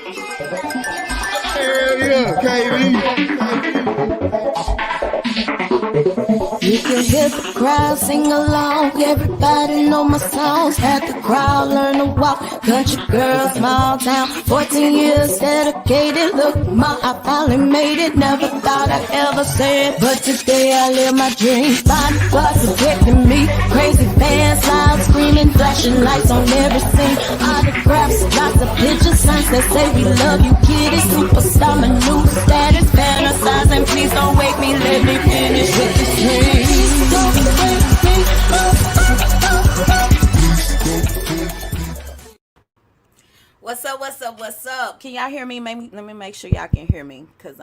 Hell yeah, KB. You can hear the crowd sing along. Everybody know my songs. Had the crowd learn to walk. Country girl, small town. 14 years dedicated. Look, ma, I finally made it. Never thought I'd ever say it, but today I live my dream. Bodyguards protecting me. Crazy fans, loud screaming, flashing lights on every scene. Autographs, lots of pictures, signs that say we love you, kitty. Superstar, my new status, fantasizing. Please don't wake me, let me finish with this dream. Don't wake me up. What's up, what's up, what's up? Can y'all hear me? Maybe, let me make sure y'all can hear me, because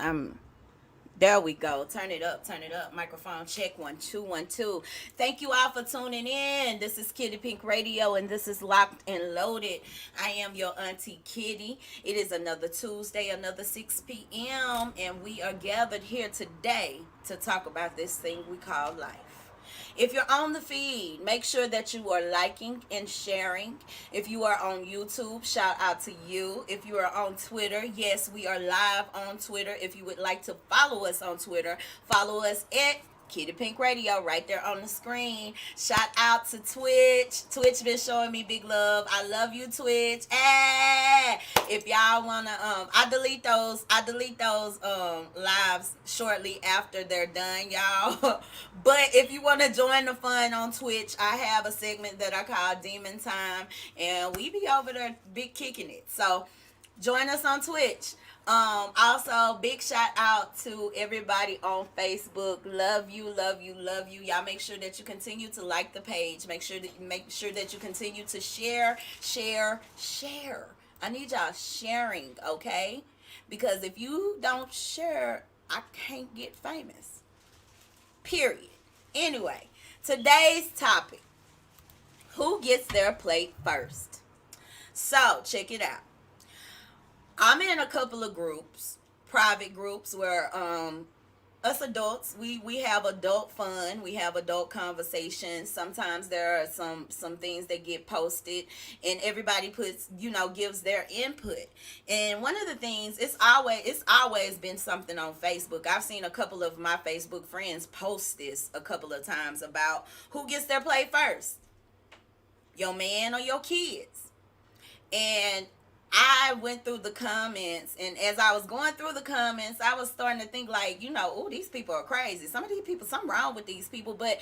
there we go. Turn it up, turn it up. Microphone check, 1 2 1 2. Thank you all for tuning in. This is Kitty Pink Radio, and this is Locked and Loaded. I am your auntie Kitty. It is another Tuesday, another 6 p.m., and we are gathered here today to talk about this thing we call life. If you're on the feed, make sure that you are liking and sharing. If you are on YouTube, shout out to you. If you are on Twitter, yes, we are live on Twitter. If you would like to follow us on Twitter, follow us at Kitty Pink Radio right there on the screen. Shout out to Twitch. Twitch been showing me big love. I love you, Twitch. If y'all wanna I delete those lives shortly after they're done, y'all. But if you want to join the fun on Twitch, I have a segment that I call Demon Time, and we be over there big kicking it. So join us on Twitch. Also, big shout out to everybody on Facebook. Love you, love you, love you. Y'all make sure that you continue to like the page. Make sure that you continue to share. I need y'all sharing, okay? Because if you don't share, I can't get famous. Period. Anyway, today's topic: who gets their plate first? So, check it out. I'm in a couple of groups, private groups, where us adults, we have adult fun, we have adult conversations. Sometimes there are some things that get posted, and everybody gives their input. And one of the things, it's always been something on Facebook. I've seen a couple of my Facebook friends post this a couple of times about who gets their plate first, your man or your kids. And I went through the comments, and as I was going through the comments, I was starting to think like, oh, these people are crazy. Some of these people, something wrong with these people. But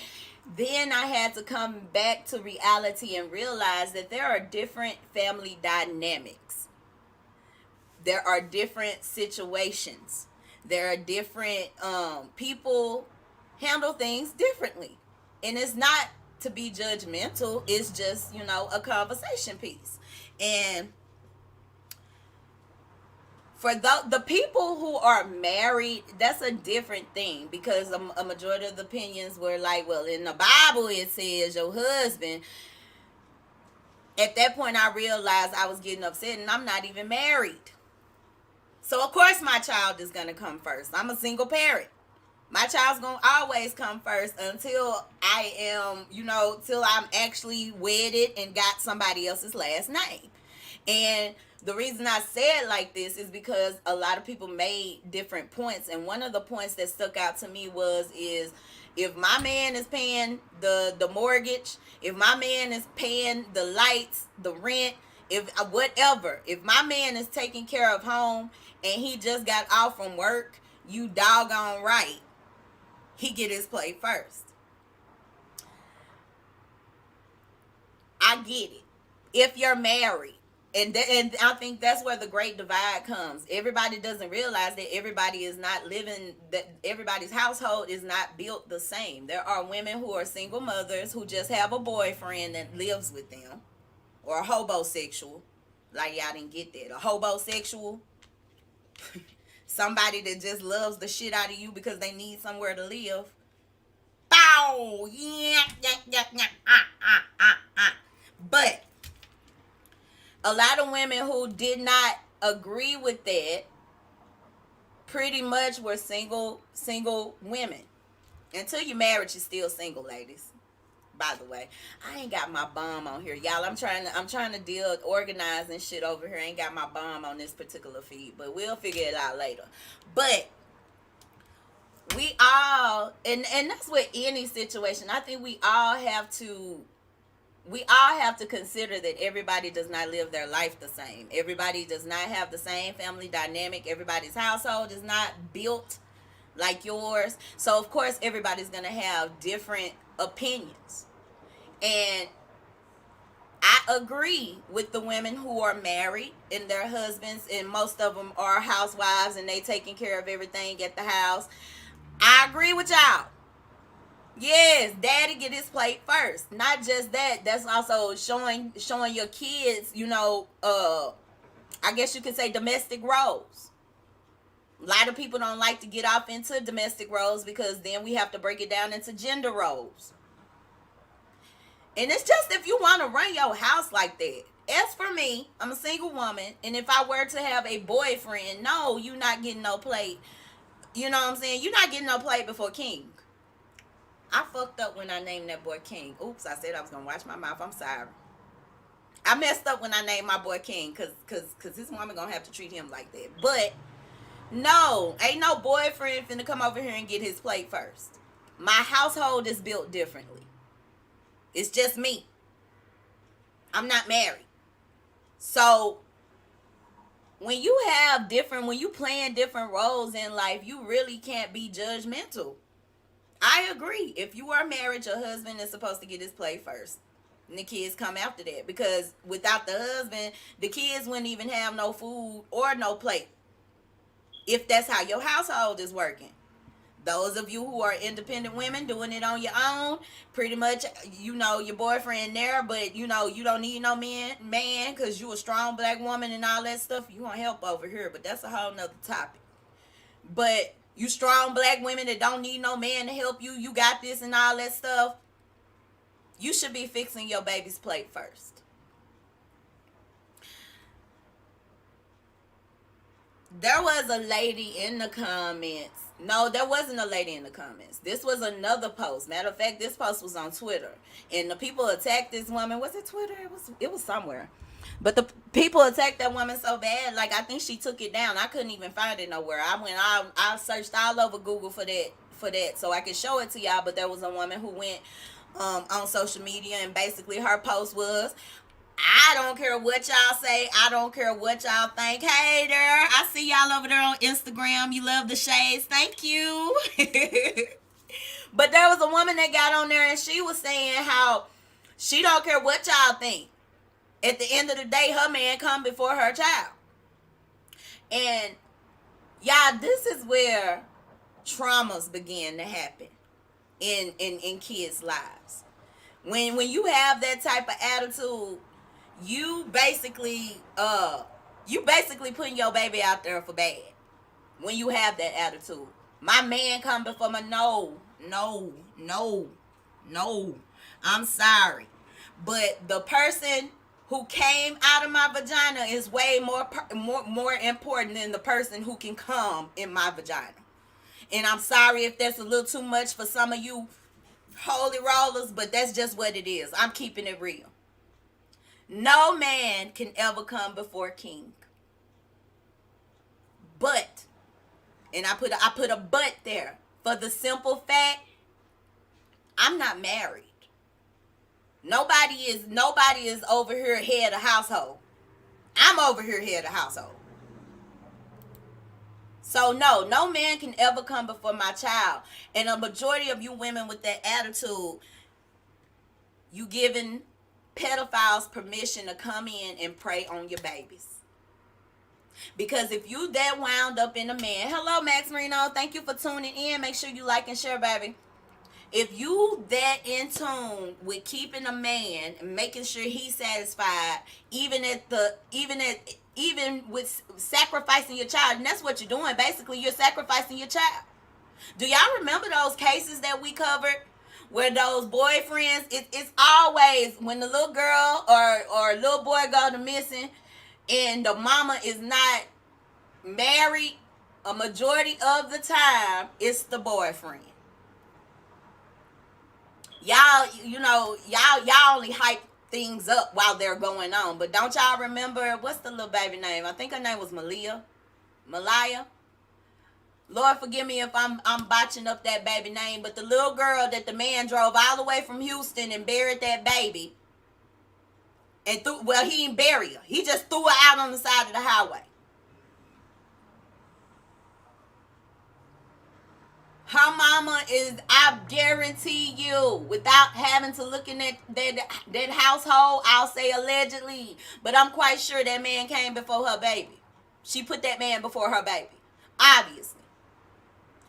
then I had to come back to reality and realize that there are different family dynamics. There are different situations. There are different people handle things differently. And it's not to be judgmental. It's just, a conversation piece. And for the people who are married, that's a different thing, because a majority of the opinions were like, well, in the Bible it says your husband. At that point, I realized I was getting upset, and I'm not even married. So, of course, my child is going to come first. I'm a single parent. My child's going to always come first until I am, till I'm actually wedded and got somebody else's last name. And the reason I say it like this is because a lot of people made different points. And one of the points that stuck out to me is if my man is paying the mortgage, if my man is paying the lights, the rent, if my man is taking care of home and he just got off from work, you doggone right, he get his plate first. I get it. If you're married. And I think that's where the great divide comes. Everybody doesn't realize that everybody is not living, that everybody's household is not built the same. There are women who are single mothers who just have a boyfriend that lives with them, or a hobosexual. Like, y'all didn't get that. A hobosexual, somebody that just loves the shit out of you because they need somewhere to live. Bow! Yeah. But a lot of women who did not agree with that pretty much were single women. Until you're married, you're still single, ladies. By the way, I ain't got my bomb on here, y'all. I'm trying to deal organizing shit over here. I ain't got my bomb on this particular feed, but we'll figure it out later. But we all, and that's with any situation. I think we all have to consider that everybody does not live their life the same. Everybody does not have the same family dynamic. Everybody's household is not built like yours. So of course everybody's going to have different opinions. And I agree with the women who are married and their husbands, and most of them are housewives and they taking care of everything at the house. I agree with y'all. Yes, daddy get his plate first. Not just that, that's also showing your kids, I guess you could say domestic roles. A lot of people don't like to get off into domestic roles because then we have to break it down into gender roles. And it's just if you want to run your house like that. As for me, I'm a single woman, and if I were to have a boyfriend, no, you're not getting no plate. You know what I'm saying? You're not getting no plate before King. I fucked up when I named that boy King. Oops, I said I was going to watch my mouth. I'm sorry. I messed up when I named my boy King because his woman going to have to treat him like that. But, no, ain't no boyfriend finna come over here and get his plate first. My household is built differently. It's just me. I'm not married. So, when you playing different roles in life, you really can't be judgmental. I agree. If you are married, your husband is supposed to get his plate first. And the kids come after that. Because without the husband, the kids wouldn't even have no food or no plate. If that's how your household is working. Those of you who are independent women doing it on your own, pretty much, your boyfriend there, but, you don't need no man because you a strong black woman and all that stuff. You want help over here, but that's a whole nother topic. But you strong black women that don't need no man to help you, you got this and all that stuff, you should be fixing your baby's plate first. There was a lady in the comments. No, there wasn't a lady in the comments. This was another post. Matter of fact, this post was on Twitter. And the people attacked this woman. Was it Twitter? It was somewhere. But the people attacked that woman so bad, like I think she took it down. I couldn't even find it nowhere. I searched all over Google for that so I could show it to y'all. But there was a woman who went on social media, and basically her post was, I don't care what y'all say. I don't care what y'all think. Hey there, I see y'all over there on Instagram. You love the shades. Thank you. But there was a woman that got on there and she was saying how she don't care what y'all think. At the end of the day, her man come before her child. And y'all, this is where traumas begin to happen in kids' lives. When you have that type of attitude, you basically putting your baby out there for bad. When you have that attitude, my man come before my no. I'm sorry, but the person who came out of my vagina is way more important than the person who can come in my vagina. And I'm sorry if that's a little too much for some of you holy rollers, but that's just what it is. I'm keeping it real. No man can ever come before King. But, and I put a but there for the simple fact, I'm not married. Nobody is over here head of household. I'm over here head of household. So no man can ever come before my child. And a majority of you women with that attitude, you giving pedophiles permission to come in and prey on your babies. Because if you that wound up in a man, hello Max Marino, thank you for tuning in. Make sure you like and share, baby. If you that in tune with keeping a man and making sure he's satisfied, even with sacrificing your child, and that's what you're doing. Basically, you're sacrificing your child. Do y'all remember those cases that we covered where those boyfriends, it's always when the little girl or little boy go to missing and the mama is not married, a majority of the time it's the boyfriend. Y'all, you know, y'all only hype things up while they're going on. But don't y'all remember, what's the little baby name? I think her name was Malaya. Lord forgive me if I'm botching up that baby name, but the little girl that the man drove all the way from Houston and buried that baby, and he didn't bury her. He just threw her out on the side of the highway. Her mama is, I guarantee you, without having to look in that household, I'll say allegedly, but I'm quite sure that man came before her baby. She put that man before her baby. Obviously.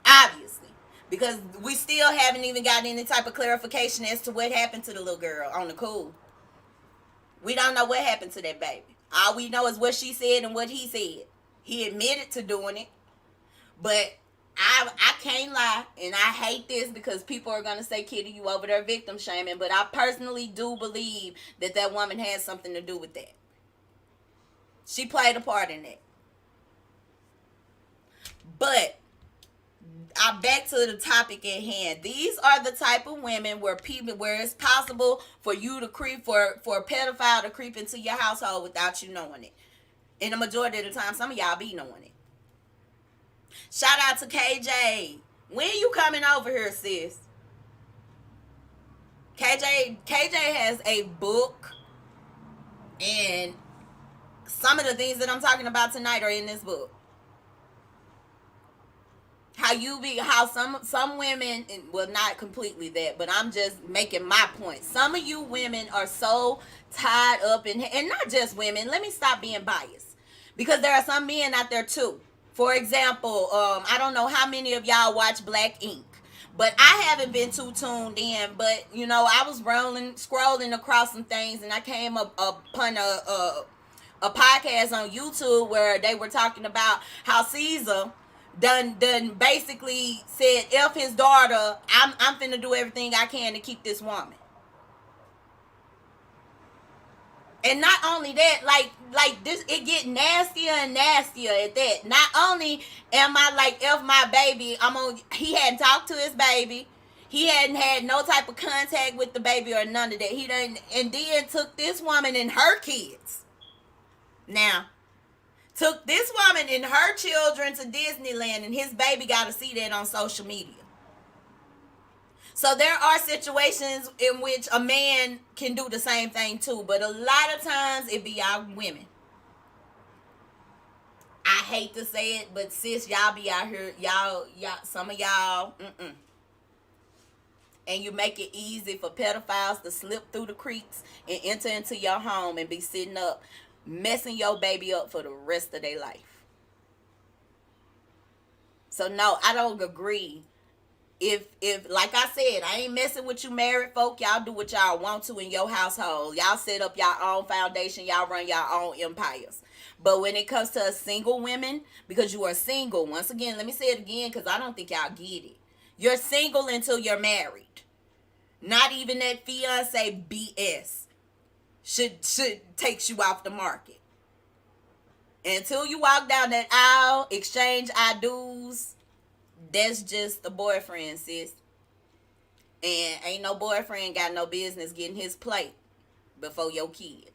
Obviously. Because we still haven't even gotten any type of clarification as to what happened to the little girl on the cool. We don't know what happened to that baby. All we know is what she said and what he said. He admitted to doing it, but I can't lie, and I hate this because people are going to say, Kitty, you over there victim shaming, but I personally do believe that woman had something to do with that. She played a part in that. But back to the topic at hand. These are the type of women where it's possible for you to creep, for a pedophile to creep into your household without you knowing it. And the majority of the time, some of y'all be knowing it. Shout out to KJ. When you coming over here, sis? KJ has a book, and some of the things that I'm talking about tonight are in this book. How some women, well, not completely that, but I'm just making my point. Some of you women are so tied up and not just women. Let me stop being biased, because there are some men out there too. For example, I don't know how many of y'all watch Black Ink, but I haven't been too tuned in. But you know, I was scrolling across some things, and I came upon a podcast on YouTube where they were talking about how Caesar done basically said, F his daughter, I'm finna do everything I can to keep this woman. And not only that, like this, it get nastier and nastier at that. Not only am I like, F my baby, he hadn't talked to his baby. He hadn't had no type of contact with the baby or none of that. He done, and then took this woman and her kids. Now, took this woman and her children to Disneyland, and his baby got to see that on social media. So there are situations in which a man can do the same thing too, but a lot of times it be our women. I hate to say it, but sis, y'all be out here, y'all, some of y'all, and you make it easy for pedophiles to slip through the creeks and enter into your home and be sitting up, messing your baby up for the rest of their life. So no, I don't agree. If like I said, I ain't messing with you married folk. Y'all do what y'all want to in your household. Y'all set up your own foundation. Y'all run your own empires. But when it comes to a single women, because you are single, once again, let me say it again, because I don't think y'all get it. You're single until you're married. Not even that fiance BS should takes you off the market. Until you walk down that aisle, exchange I do's, that's just a boyfriend, sis. And ain't no boyfriend got no business getting his plate before your kids.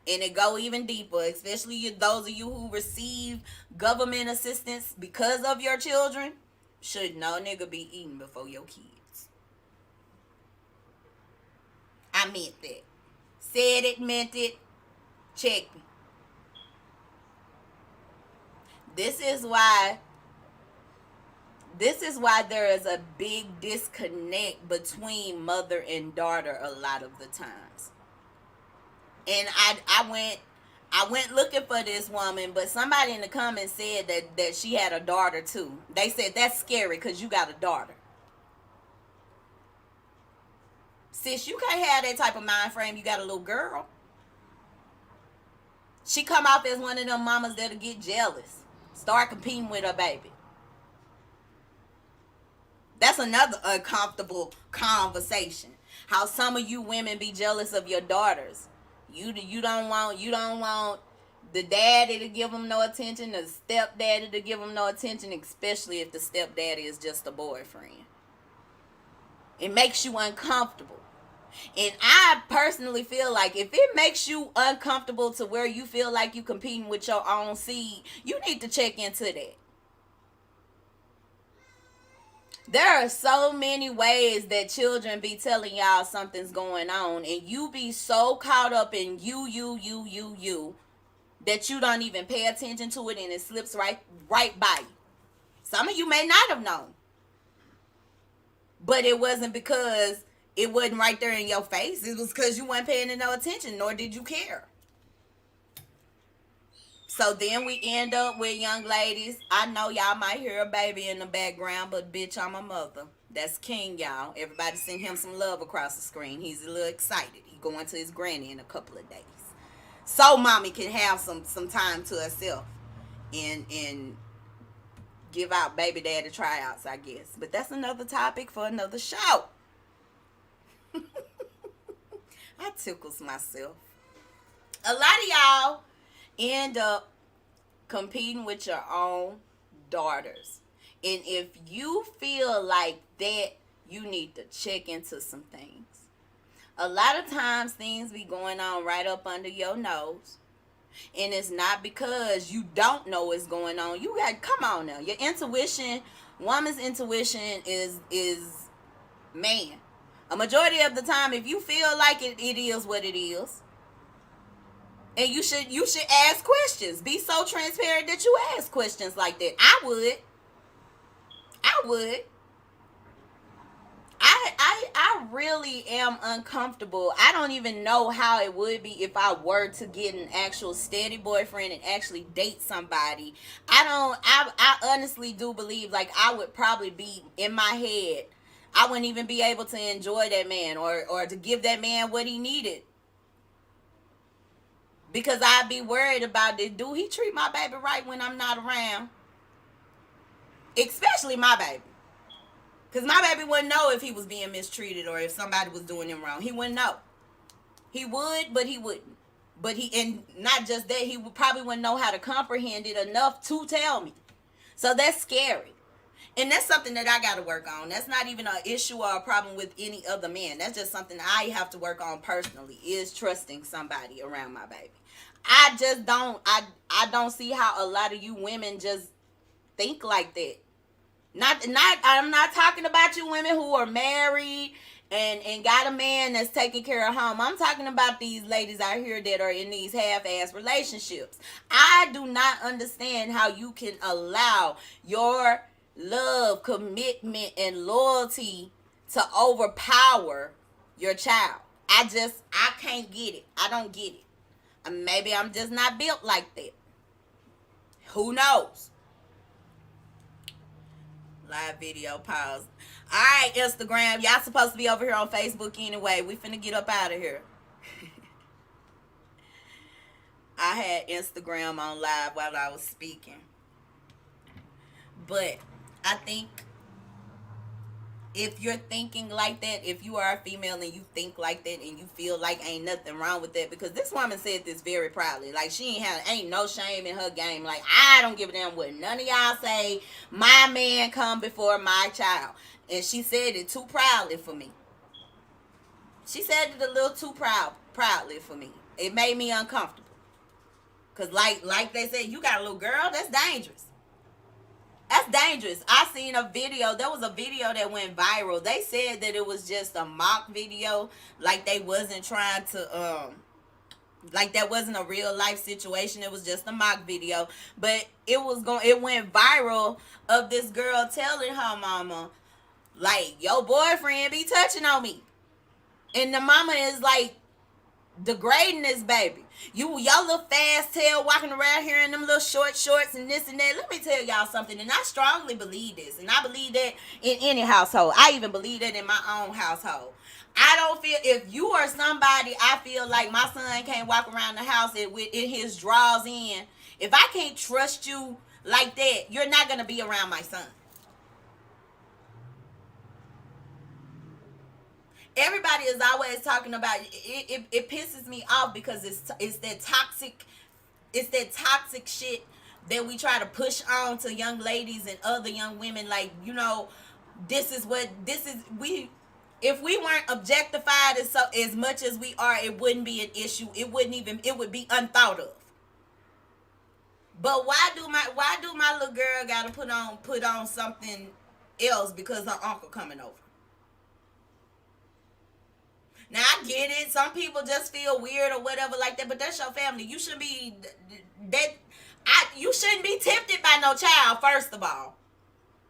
And it go even deeper, especially those of you who receive government assistance because of your children. Should no nigga be eating before your kids. I meant that. Said it, meant it. Check me. This is why there is a big disconnect between mother and daughter a lot of the times. And I went looking for this woman, but somebody in the comments said that she had a daughter too. They said that's scary because you got a daughter. Sis, you can't have that type of mind frame. You got a little girl. She come off as one of them mamas that'll get jealous. Start competing with her baby. That's another uncomfortable conversation. How some of you women be jealous of your daughters. You don't want the daddy to give them no attention, the stepdaddy to give them no attention, especially if the stepdaddy is just a boyfriend. It makes you uncomfortable. And I personally feel like if it makes you uncomfortable to where you feel like you competing with your own seed, you need to check into that. There are so many ways that children be telling y'all something's going on, and you be so caught up in you that you don't even pay attention to it, and it slips right by you. Some of you may not have known, but it wasn't because it wasn't right there in your face. It was because you weren't paying no attention, nor did you care. So then we end up with young ladies. I know y'all might hear a baby in the background, but bitch, I'm a mother. That's King, y'all. Everybody send him some love across the screen. He's a little excited. He going to his granny in a couple of days. So mommy can have some time to herself and give out baby daddy tryouts, I guess. But that's another topic for another show. I tickles myself. A lot of y'all end up competing with your own daughters. And if you feel like that, you need to check into some things. A lot of times things be going on right up under your nose. And it's not because you don't know what's going on. You got, come on now. Your intuition, woman's intuition is man. A majority of the time, if you feel like it is what it is. And you should ask questions. Be so transparent that you ask questions like that. I would. I really am uncomfortable. I don't even know how it would be if I were to get an actual steady boyfriend and actually date somebody. I honestly do believe like I would probably be in my head. I wouldn't even be able to enjoy that man or to give that man what he needed. Because I'd be worried about this. Do he treat my baby right when I'm not around? Especially my baby. Because my baby wouldn't know if he was being mistreated or if somebody was doing him wrong. He wouldn't know. He would, but he wouldn't. And not just that, he probably wouldn't know how to comprehend it enough to tell me. So that's scary. And that's something that I got to work on. That's not even an issue or a problem with any other man. That's just something I have to work on personally, is trusting somebody around my baby. I just don't, I don't see how a lot of you women just think like that. I'm not talking about you women who are married and got a man that's taking care of home. I'm talking about these ladies out here that are in these half-ass relationships. I do not understand how you can allow your love, commitment, and loyalty to overpower your child. I can't get it. I don't get it. Maybe I'm just not built like that. Who knows? Live video pause. All right, Instagram. Y'all supposed to be over here on Facebook anyway. We finna get up out of here. I had Instagram on live while I was speaking. But I think if you're thinking like that, if you are a female and you think like that and you feel like ain't nothing wrong with that, because this woman said this very proudly, like she ain't no shame in her game. Like, I don't give a damn what none of y'all say. My man come before my child. And she said it too proudly for me. She said it a little too proudly for me. It made me uncomfortable. Because like they said, you got a little girl, that's dangerous. That's dangerous. I seen a video. There was a video that went viral. They said that it was just a mock video. Like they wasn't trying to, like that wasn't a real life situation. It was just a mock video. But it went viral of this girl telling her mama, like, your boyfriend be touching on me. And the mama is like degrading this baby. Y'all little fast tail walking around here in them little short shorts and this and that. Let me tell y'all something, and I strongly believe this, and I believe that in any household. I even believe that in my own household. I don't feel, if you are somebody, I feel like my son can't walk around the house in his drawers in. If I can't trust you like that, you're not going to be around my son. Everybody is always talking about it. It pisses me off because it's that toxic shit that we try to push on to young ladies and other young women. Like, you know, If we weren't objectified as much as we are, it wouldn't be an issue. It would be unthought of. But why do my little girl gotta put on something else because her uncle coming over? Now I get it. Some people just feel weird or whatever like that, but that's your family. You should be that. You shouldn't be tempted by no child. First of all,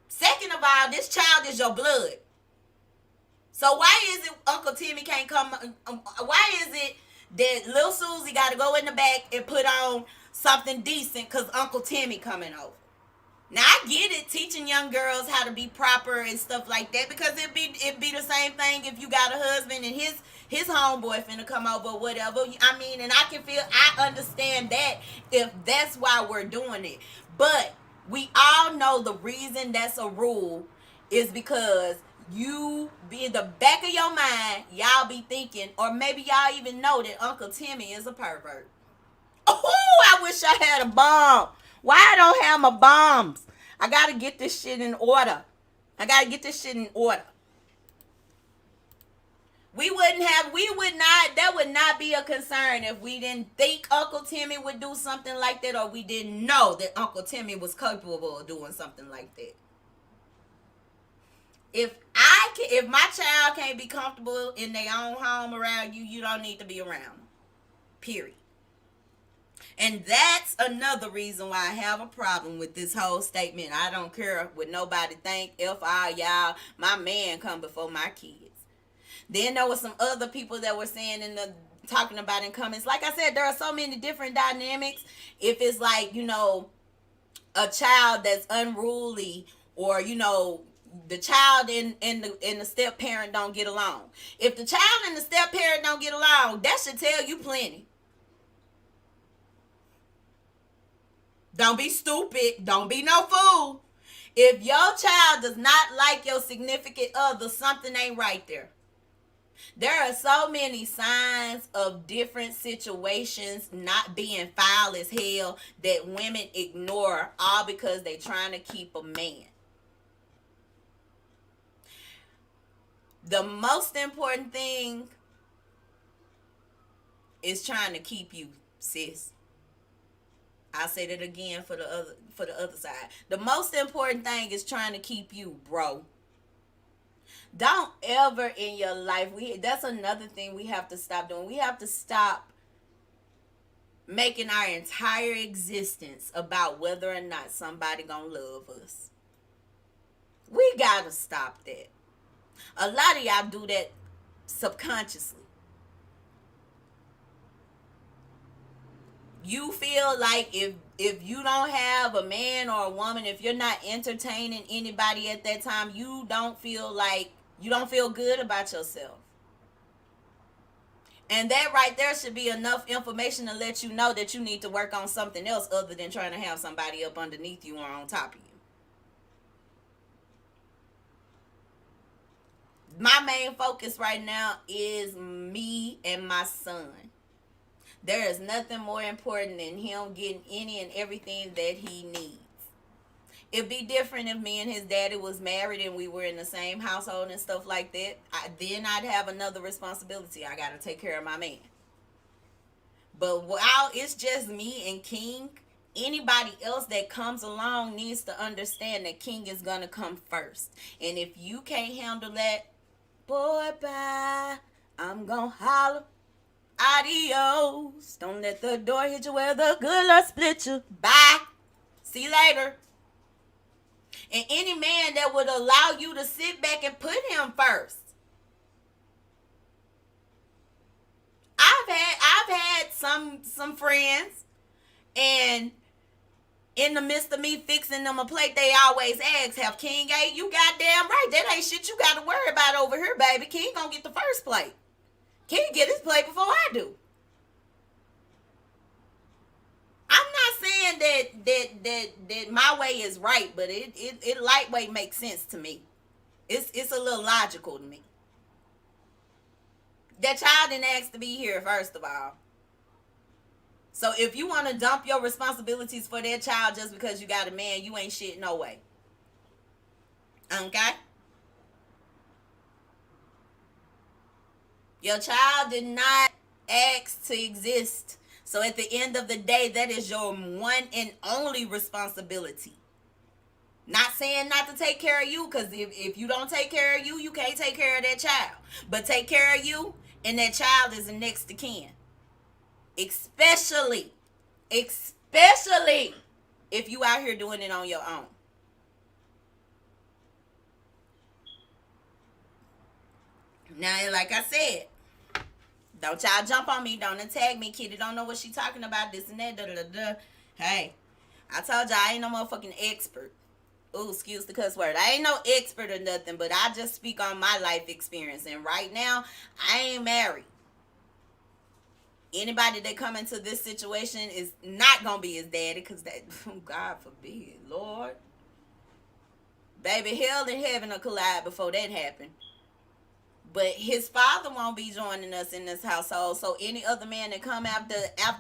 second of all, this child is your blood. So why is it Uncle Timmy can't come? Why is it that little Susie got to go in the back and put on something decent because Uncle Timmy coming over? Now I get it, teaching young girls how to be proper and stuff like that, because it'd be the same thing if you got a husband and his homeboy finna come over or whatever. I mean, and I understand that if that's why we're doing it. But we all know the reason that's a rule is because you be in the back of your mind, y'all be thinking, or maybe y'all even know that Uncle Timmy is a pervert. Oh, I wish I had a bomb. Why I don't have my bombs? I gotta get this shit in order. That would not be a concern if we didn't think Uncle Timmy would do something like that, or we didn't know that Uncle Timmy was capable of doing something like that. If my child can't be comfortable in their own home around you, you don't need to be around them. Period. And that's another reason why I have a problem with this whole statement. I don't care what nobody think. If y'all, my man come before my kids. Then there was some other people that were saying talking about in comments. Like I said, there are so many different dynamics. If it's like, a child that's unruly, or, the child and the step parent don't get along. If the child and the step parent don't get along, that should tell you plenty. Don't be stupid. Don't be no fool. If your child does not like your significant other, something ain't right there. There are so many signs of different situations not being foul as hell that women ignore, all because they're trying to keep a man. The most important thing is trying to keep you, sis. I'll say that again for the other side. The most important thing is trying to keep you, bro. Don't ever in your life, that's another thing we have to stop doing. We have to stop making our entire existence about whether or not somebody gonna love us. We gotta stop that. A lot of y'all do that subconsciously. You feel like if you don't have a man or a woman, if you're not entertaining anybody at that time, you don't feel good about yourself. And that right there should be enough information to let you know that you need to work on something else other than trying to have somebody up underneath you or on top of you. My main focus right now is me and my son. There is nothing more important than him getting any and everything that he needs. It'd be different if me and his daddy was married and we were in the same household and stuff like that. Then I'd have another responsibility. I got to take care of my man. But while it's just me and King, anybody else that comes along needs to understand that King is going to come first. And if you can't handle that, boy, bye. I'm going to holler. Adios. Don't let the door hit you where the good Lord split you. Bye. See you later. And any man that would allow you to sit back and put him first. I've had some friends, and in the midst of me fixing them a plate, they always ask, have King ate? You goddamn right. That ain't shit you got to worry about over here, baby. King gonna get the first plate. King get his plate before I do. I'm not saying that my way is right, but it lightweight makes sense to me. It's a little logical to me. That child didn't ask to be here, first of all. So if you want to dump your responsibilities for that child just because you got a man, you ain't shit no way. Okay? Your child did not ask to exist. So at the end of the day, that is your one and only responsibility. Not saying not to take care of you, because if you don't take care of you, you can't take care of that child. But take care of you, and that child is the next to kin. Especially if you out here doing it on your own. Now, like I said, don't y'all jump on me. Don't attack me. Kitty don't know what she talking about. This and that. Da, da, da, da. Hey, I told y'all I ain't no motherfucking expert. Ooh, excuse the cuss word. I ain't no expert or nothing, but I just speak on my life experience. And right now, I ain't married. Anybody that come into this situation is not going to be his daddy, because that, God forbid, Lord. Baby, hell and heaven will collide before that happen. But his father won't be joining us in this household. So any other man that come after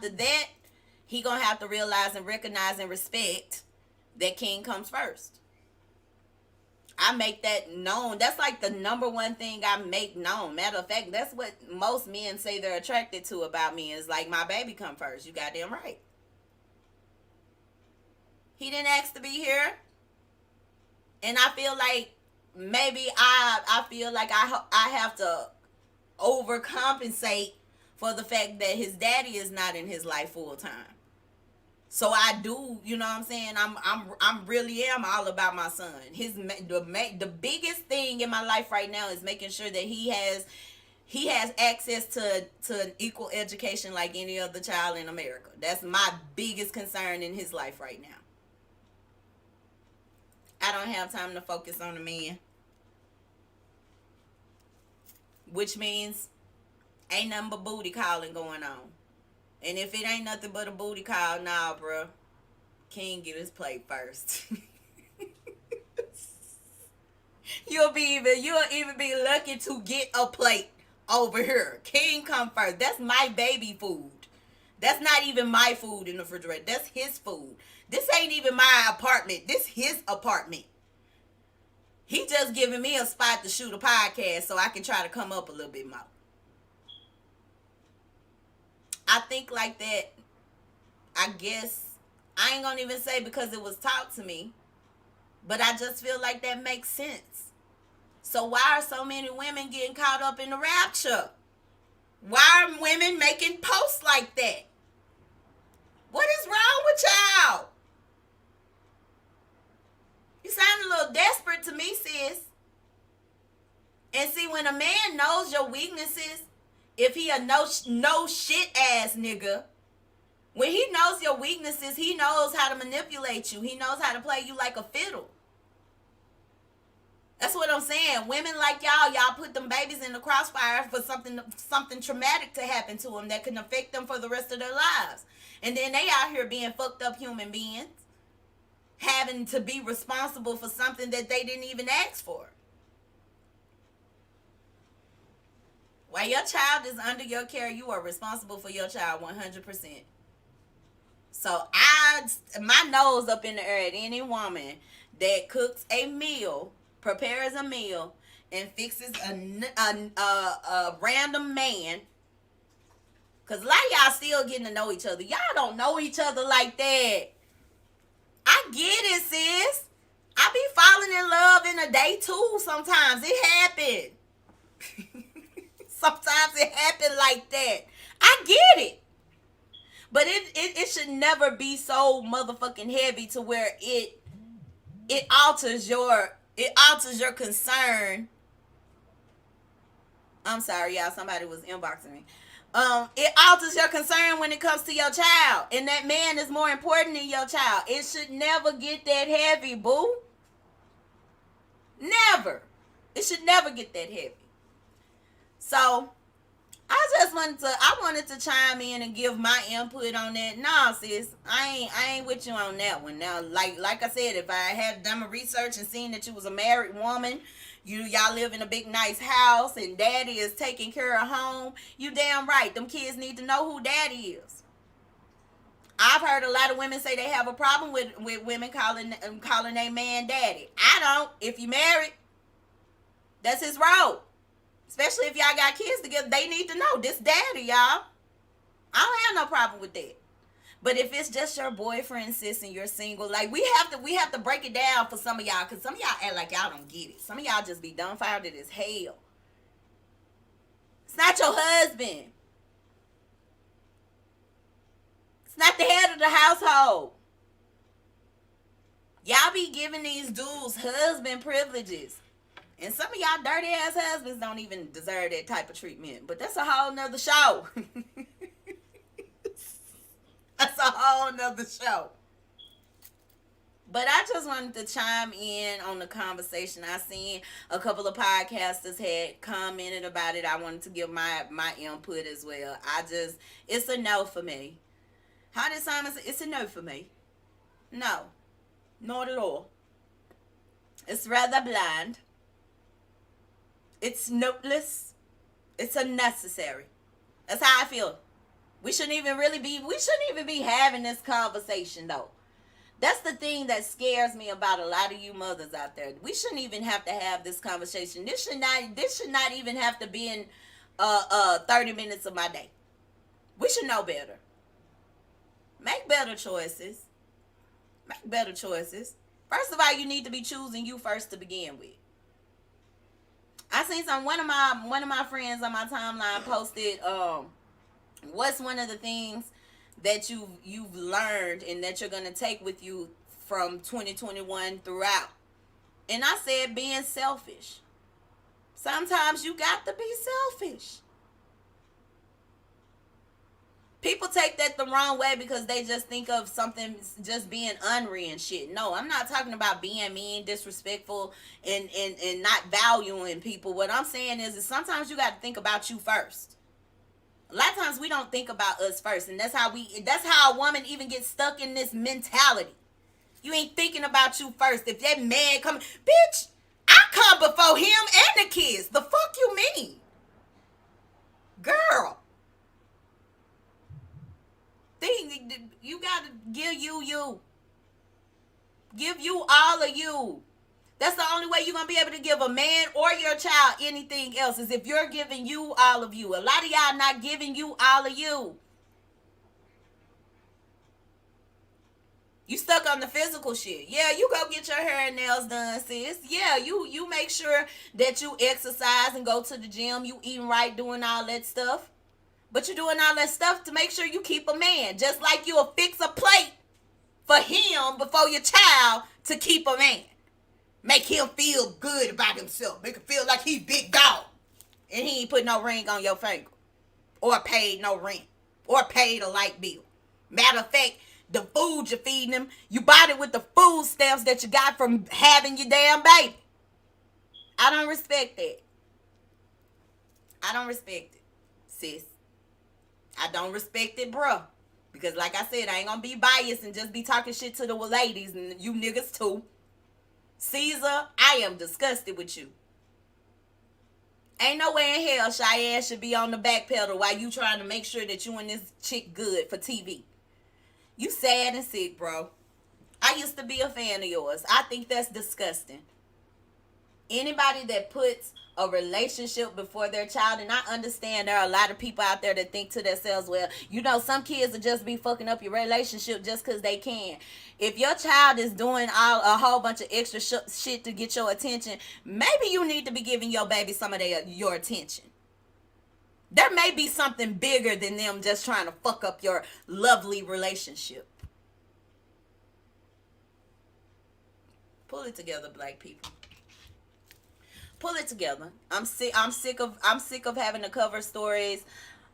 that, he going to have to realize and recognize and respect that king comes first. I make that known. That's like the number one thing I make known. Matter of fact, that's what most men say they're attracted to about me, is like, my baby come first. You goddamn right. He didn't ask to be here. And I feel like maybe I feel like I have to overcompensate for the fact that his daddy is not in his life full time. So I do, you know what I'm saying? I'm really am all about my son. The biggest thing in my life right now is making sure that he has access to an equal education like any other child in America. That's my biggest concern in his life right now. I don't have time to focus on the man. Which means ain't nothing but booty calling going on. And if it ain't nothing but a booty call, nah, bro. King get his plate first. You'll even be lucky to get a plate over here. King come first. That's my baby food. That's not even my food in the refrigerator. That's his food. This ain't even my apartment. This his apartment. He just giving me a spot to shoot a podcast so I can try to come up a little bit more. I think like that, I guess, I ain't gonna even say because it was taught to me, but I just feel like that makes sense. So why are so many women getting caught up in the rapture? Why are women making posts like that? What is wrong with y'all? You sound a little desperate to me, sis. And see, when a man knows your weaknesses, if he a no shit ass nigga, when he knows your weaknesses, he knows how to manipulate you. He knows how to play you like a fiddle. That's what I'm saying. Women like y'all put them babies in the crossfire for something traumatic to happen to them that can affect them for the rest of their lives. And then they out here being fucked up human beings, having to be responsible for something that they didn't even ask for. While your child is under your care, you are responsible for your child 100%. So my nose up in the air at any woman that cooks a meal, prepares a meal, and fixes a random man. Because a lot of y'all still getting to know each other. Y'all don't know each other like that. I get it, sis. I be falling in love in a day too sometimes. It happen. Sometimes it happen like that. I get it. But it should never be so motherfucking heavy to where it alters your concern. I'm sorry, y'all. Somebody was inboxing me. It alters your concern when it comes to your child. And that man is more important than your child. It should never get that heavy, boo. Never. It should never get that heavy. So, I wanted to chime in and give my input on that. Nah, sis, I ain't with you on that one. Now, like I said, if I had done my research and seen that you was a married woman, y'all live in a big nice house and daddy is taking care of home, you damn right. Them kids need to know who daddy is. I've heard a lot of women say they have a problem with women calling their man daddy. I don't. If you married, that's his role. Especially if y'all got kids together, they need to know this daddy, y'all. I don't have no problem with that. But if it's just your boyfriend, sis, and you're single, like we have to break it down for some of y'all, because some of y'all act like y'all don't get it. Some of y'all just be dumbfounded as hell. It's not your husband. It's not the head of the household. Y'all be giving these dudes husband privileges. And some of y'all dirty ass husbands don't even deserve that type of treatment. But that's a whole nother show. That's a whole nother show. But I just wanted to chime in on the conversation. I seen a couple of podcasters had commented about it. I wanted to give my input as well. It's a no for me. How did Simon say? It's a no for me. No. Not at all. It's rather bland. It's noteless. It's unnecessary. That's how I feel. We shouldn't even be having this conversation though. That's the thing that scares me about a lot of you mothers out there. We shouldn't even have to have this conversation. This should not even have to be in 30 minutes of my day. We should know better. Make better choices. Make better choices. First of all, you need to be choosing you first to begin with. I seen one of my friends on my timeline posted what's one of the things that you've learned and that you're going to take with you from 2021 throughout. And I said being selfish. Sometimes you got to be selfish. People take that the wrong way because they just think of something just being unreal and shit. No, I'm not talking about being mean, disrespectful, and not valuing people. What I'm saying is sometimes you got to think about you first. A lot of times we don't think about us first, and that's how a woman even gets stuck in this mentality. You ain't thinking about you first. If that man come, bitch, I come before him and the kids. The fuck you mean? Girl. You gotta give you. Give you all of you. That's the only way you're gonna be able to give a man or your child anything else, is if you're giving you all of you. A lot of y'all not giving you all of you. You stuck on the physical shit. Yeah, you go get your hair and nails done, sis. Yeah, you make sure that you exercise and go to the gym. You eating right, doing all that stuff. But you're doing all that stuff to make sure you keep a man. Just like you'll fix a plate for him before your child to keep a man. Make him feel good about himself. Make him feel like he's big dog. And he ain't put no ring on your finger. Or paid no rent. Or paid a light bill. Matter of fact, the food you're feeding him, you bought it with the food stamps that you got from having your damn baby. I don't respect that. I don't respect it, sis. I don't respect it, bruh. Because like I said, I ain't gonna be biased and just be talking shit to the ladies and you niggas too. Caesar, I am disgusted with you. Ain't no way in hell Cheyenne should be on the back pedal while you trying to make sure that you and this chick good for TV. You sad and sick, bro. I used to be a fan of yours. I think that's disgusting. Anybody that puts a relationship before their child, and I understand there are a lot of people out there that think to themselves, well, you know, some kids will just be fucking up your relationship just because they can. If your child is doing a whole bunch of extra shit to get your attention, maybe you need to be giving your baby some of your attention. There may be something bigger than them just trying to fuck up your lovely relationship. Pull it together, black people. Pull it together. I'm sick of having to cover stories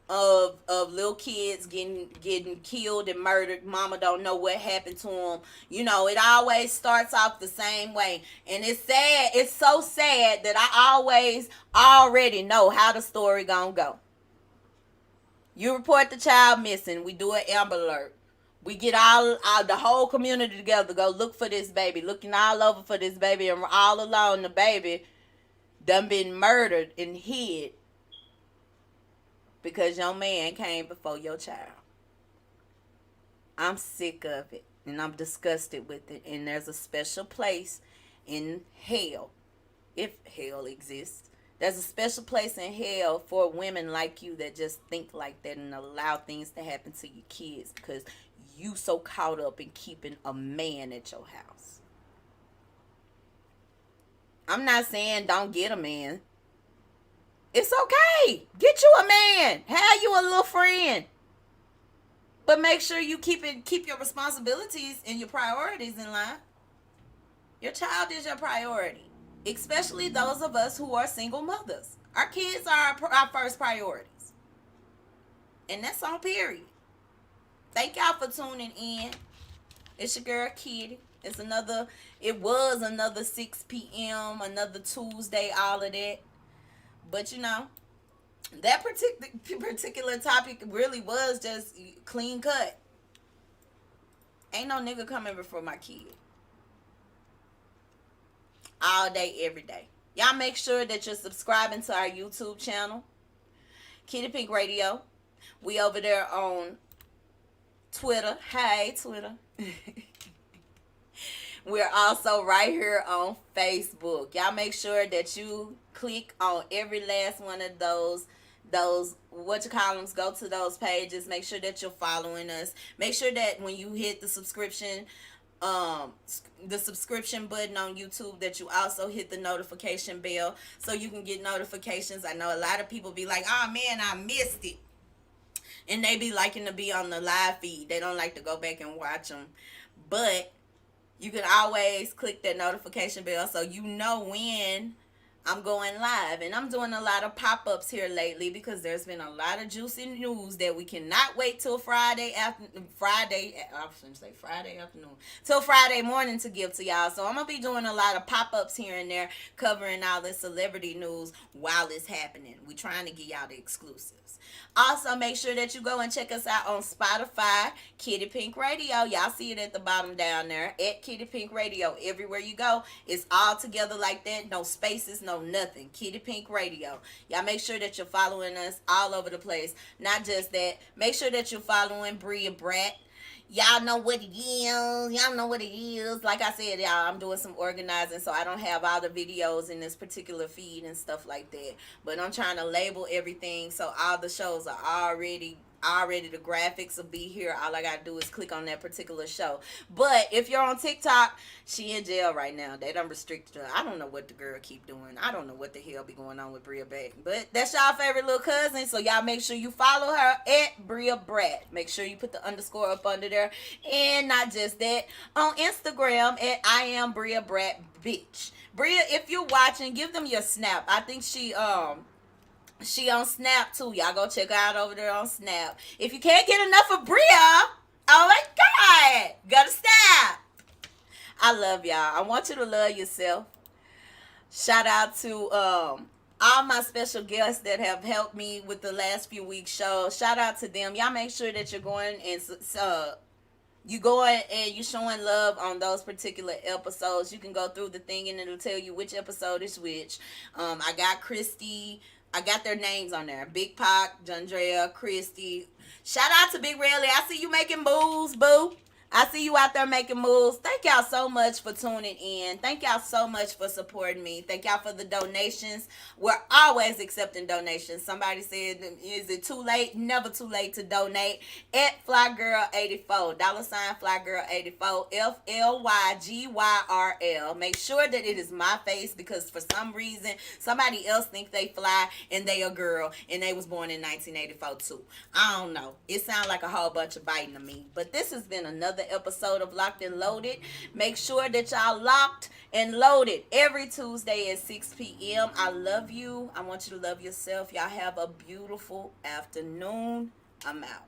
of little kids getting killed and murdered. Mama don't know what happened to them. You know, it always starts off the same way. And it's sad. It's so sad that I already know how the story gonna go. You report the child missing. We do an Amber Alert. We get all the whole community together, go look for this baby, looking all over for this baby, and all alone the baby done been murdered and hid because your man came before your child. I'm sick of it and I'm disgusted with it. And there's a special place in hell, if hell exists, There's a special place in hell for women like you that just think like that and allow things to happen to your kids because you so caught up in keeping a man at your house. I'm not saying don't get a man. It's okay. Get you a man. Have you a little friend. But make sure you keep your responsibilities and your priorities in line. Your child is your priority. Especially those of us who are single mothers. Our kids are our first priorities. And that's on period. Thank y'all for tuning in. It's your girl Kitty. It was another 6 p.m., another Tuesday, all of that. But you know, that particular topic really was just clean cut. Ain't no nigga coming before my kid. All day, every day. Y'all make sure that you're subscribing to our YouTube channel, Kitty Pink Radio. We over there on Twitter. Hey, Twitter. We're also right here on Facebook. Y'all make sure that you click on every last one of those go to those pages. Make sure that you're following us. Make sure that when you hit the subscription button on YouTube, that you also hit the notification bell so you can get notifications. I know a lot of people be like, oh man, I missed it, and they be liking to be on the live feed. They don't like to go back and watch them, but you can always click that notification bell so you know when I'm going live. And I'm doing a lot of pop-ups here lately because there's been a lot of juicy news that we cannot wait till Friday morning to give to y'all. So I'm going to be doing a lot of pop-ups here and there covering all this celebrity news while it's happening. We're trying to get y'all the exclusives. Also, make sure that you go and check us out on Spotify, Kitty Pink Radio. Y'all see it at the bottom down there, at Kitty Pink Radio. Everywhere you go, it's all together like that. No spaces, no nothing. Kitty Pink Radio. Y'all make sure that you're following us all over the place. Not just that. Make sure that you're following Bria Brat. Y'all know what it is. Like I said, y'all, I'm doing some organizing, so I don't have all the videos in this particular feed and stuff like that. But I'm trying to label everything so all the shows are already the graphics will be here. All I gotta do is click on that particular show. But if you're on TikTok, she in jail right now. They done restricted her. I don't know what the girl keep doing. I don't know what the hell be going on with Bria Brat. But that's y'all favorite little cousin, so y'all make sure you follow her at Bria Brat. Make sure you put the underscore up under there. And not just that, on Instagram at I am Bria Brat Bitch. Bria, if you're watching, give them your snap. I think she on Snap too. Y'all go check her out over there on Snap. If you can't get enough of Bria, oh my God, go to Snap. I love y'all. I want you to love yourself. Shout out to all my special guests that have helped me with the last few weeks' shows. Shout out to them. Y'all make sure that you're going and you're showing love on those particular episodes. You can go through the thing and it'll tell you which episode is which. I got Christy. I got their names on there. Big Pac, Jandrea, Christy. Shout out to Big Rally. I see you making moves, boo. I see you out there making moves. Thank y'all so much for tuning in. Thank y'all so much for supporting me. Thank y'all for the donations. We're always accepting donations. Somebody said, is it too late? Never too late to donate. At FlyGirl84. $FlyGirl84. FLYGYRL. Make sure that it is my face because for some reason, somebody else think they fly and they a girl and they was born in 1984 too. I don't know. It sounds like a whole bunch of biting to me. But this has been another episode of Locked and Loaded. Make sure that y'all locked and loaded every Tuesday at 6 p.m. I love you. I want you to love yourself. Y'all have a beautiful afternoon. I'm out.